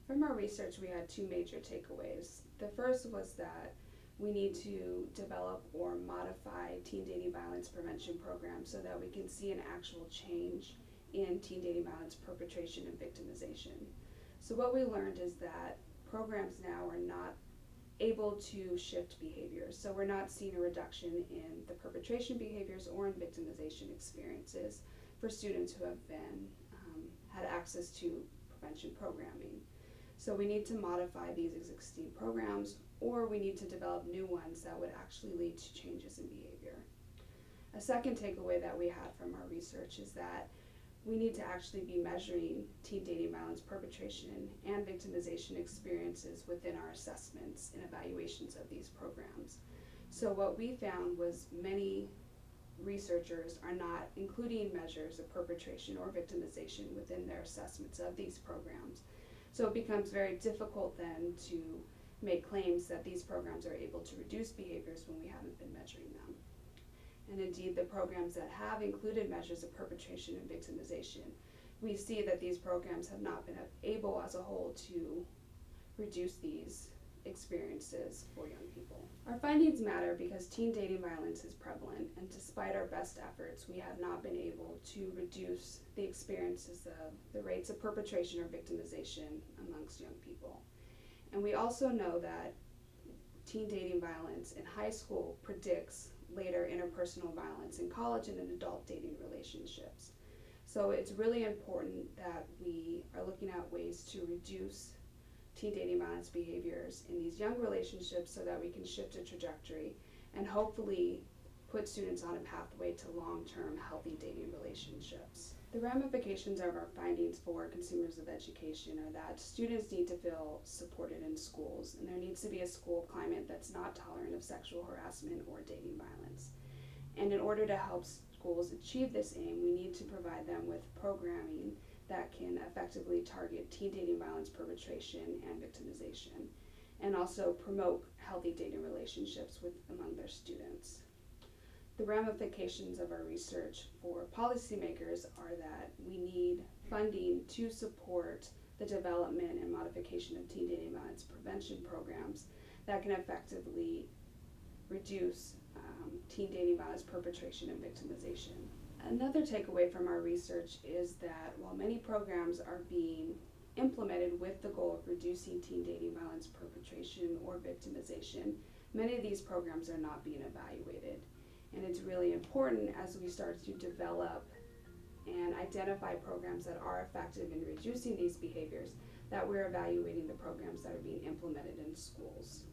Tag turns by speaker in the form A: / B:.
A: From our research, we had two major takeaways. The first was that we need to develop or modify teen dating violence prevention programs so that we can see an actual change in teen dating violence perpetration and victimization. So what we learned is that programs now are not able to shift behaviors. So we're not seeing a reduction in the perpetration behaviors or in victimization experiences for students who have been had access to prevention programming. So we need to modify these existing programs, or we need to develop new ones that would actually lead to changes in behavior. A second takeaway that we had from our research is that we need to actually be measuring teen dating violence perpetration and victimization experiences within our assessments and evaluations of these programs. So what we found was many researchers are not including measures of perpetration or victimization within their assessments of these programs. So it becomes very difficult then to make claims that these programs are able to reduce behaviors when we haven't been measuring them. And indeed, the programs that have included measures of perpetration and victimization, we see that these programs have not been able as a whole to reduce these experiences for young people. Our findings matter because teen dating violence is prevalent, and despite our best efforts, we have not been able to reduce the experiences of the rates of perpetration or victimization amongst young people. And we also know that teen dating violence in high school predicts later interpersonal violence in college and in adult dating relationships. So it's really important that we are looking at ways to reduce teen dating violence behaviors in these young relationships so that we can shift a trajectory and hopefully put students on a pathway to long-term healthy dating relationships. The ramifications of our findings for consumers of education are that students need to feel supported in schools, and there needs to be a school climate that's not tolerant of sexual harassment or dating violence. And in order to help schools achieve this aim, we need to provide them with programming that can effectively target teen dating violence perpetration and victimization, and also promote healthy dating relationships among their students. The ramifications of our research for policymakers are that we need funding to support the development and modification of teen dating violence prevention programs that can effectively reduce teen dating violence perpetration and victimization. Another takeaway from our research is that while many programs are being implemented with the goal of reducing teen dating violence perpetration or victimization, many of these programs are not being evaluated. And it's really important as we start to develop and identify programs that are effective in reducing these behaviors that we're evaluating the programs that are being implemented in schools.